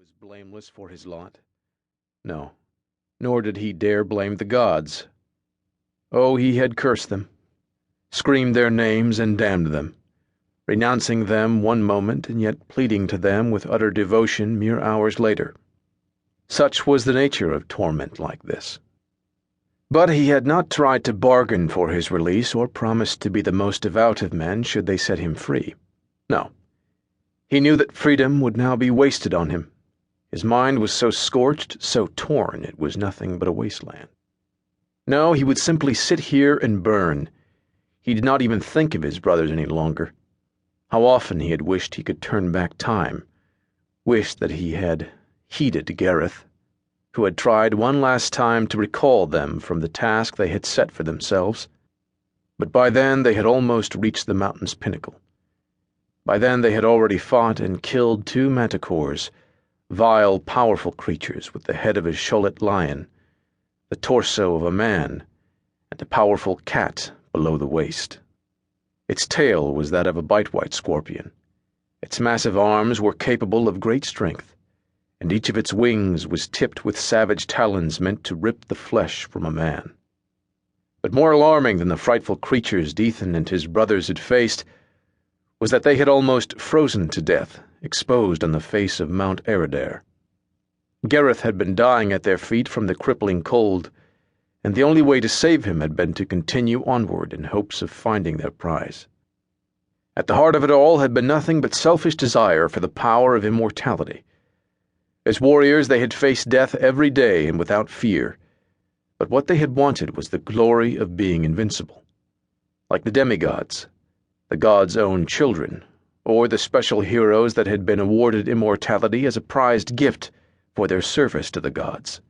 was blameless for his lot. No, nor did he dare blame the gods. Oh, he had cursed them, screamed their names and damned them, renouncing them one moment and yet pleading to them with utter devotion mere hours later. Such was the nature of torment like this. But he had not tried to bargain for his release or promised to be the most devout of men should they set him free. No. He knew that freedom would now be wasted on him. His mind was so scorched, so torn, it was nothing but a wasteland. No, he would simply sit here and burn. He did not even think of his brothers any longer. How often he had wished he could turn back time, wished that he had heeded Gareth, who had tried one last time to recall them from the task they had set for themselves. But by then they had almost reached the mountain's pinnacle. By then they had already fought and killed 2 manticores, vile, powerful creatures with the head of a Sholet lion, the torso of a man, and a powerful cat below the waist. Its tail was that of a bite-white scorpion. Its massive arms were capable of great strength, and each of its wings was tipped with savage talons meant to rip the flesh from a man. But more alarming than the frightful creatures Dethan and his brothers had faced was that they had almost frozen to death, exposed on the face of Mount Eridair. Gareth had been dying at their feet from the crippling cold, and the only way to save him had been to continue onward in hopes of finding their prize. At the heart of it all had been nothing but selfish desire for the power of immortality. As warriors they had faced death every day and without fear, but what they had wanted was the glory of being invincible. Like the demigods, the gods' own children, or the special heroes that had been awarded immortality as a prized gift for their service to the gods.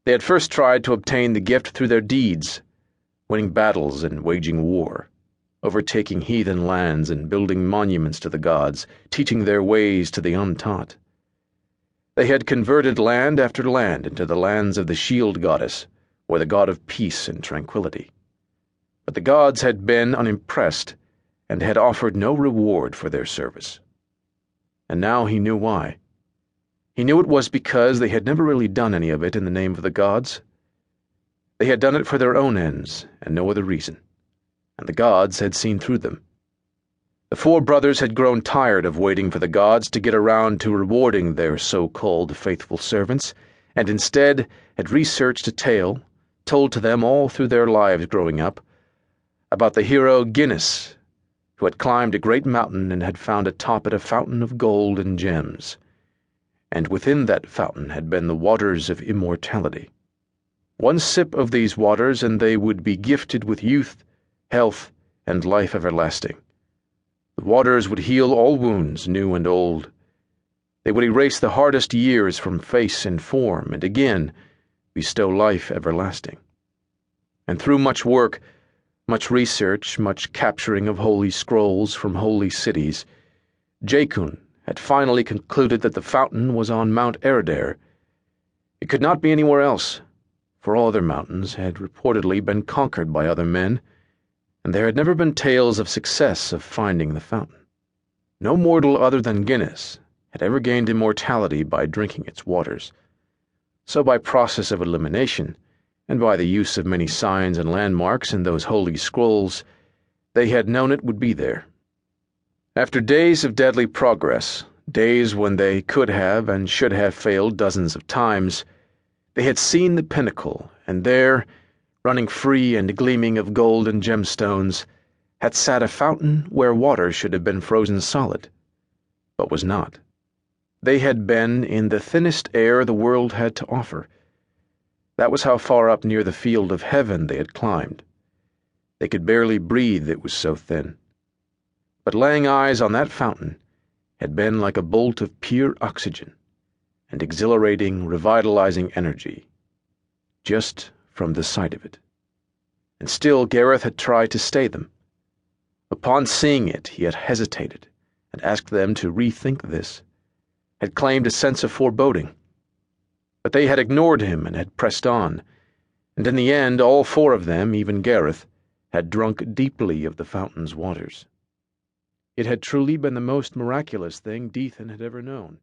They had first tried to obtain the gift through their deeds, winning battles and waging war, overtaking heathen lands and building monuments to the gods, teaching their ways to the untaught. They had converted land after land into the lands of the shield goddess, or the god of peace and tranquility. But the gods had been unimpressed, and had offered no reward for their service. And now he knew why. He knew it was because they had never really done any of it in the name of the gods. They had done it for their own ends, and no other reason, and the gods had seen through them. The 4 brothers had grown tired of waiting for the gods to get around to rewarding their so-called faithful servants, and instead had researched a tale, told to them all through their lives growing up, about the hero Guinness, who had climbed a great mountain and had found atop it a fountain of gold and gems, and within that fountain had been the waters of immortality. 1 sip of these waters and they would be gifted with youth, health, and life everlasting. The waters would heal all wounds, new and old. They would erase the hardest years from face and form, and again bestow life everlasting. And through much work, much research, much capturing of holy scrolls from holy cities, Jacquelyn had finally concluded that the fountain was on Mount Eridair. It could not be anywhere else, for all other mountains had reportedly been conquered by other men, and there had never been tales of success of finding the fountain. No mortal other than Guinness had ever gained immortality by drinking its waters. So by process of elimination, and by the use of many signs and landmarks in those holy scrolls, they had known it would be there. After days of deadly progress, days when they could have and should have failed dozens of times, they had seen the pinnacle, and there, running free and gleaming of gold and gemstones, had sat a fountain where water should have been frozen solid, but was not. They had been in the thinnest air the world had to offer. That was how far up near the field of heaven they had climbed. They could barely breathe, it was so thin. But laying eyes on that fountain had been like a bolt of pure oxygen and exhilarating, revitalizing energy, just from the sight of it. And still Gareth had tried to stay them. Upon seeing it, he had hesitated and asked them to rethink this, had claimed a sense of foreboding. But they had ignored him and had pressed on, and in the end all 4 of them, even Gareth, had drunk deeply of the fountain's waters. It had truly been the most miraculous thing Dethan had ever known.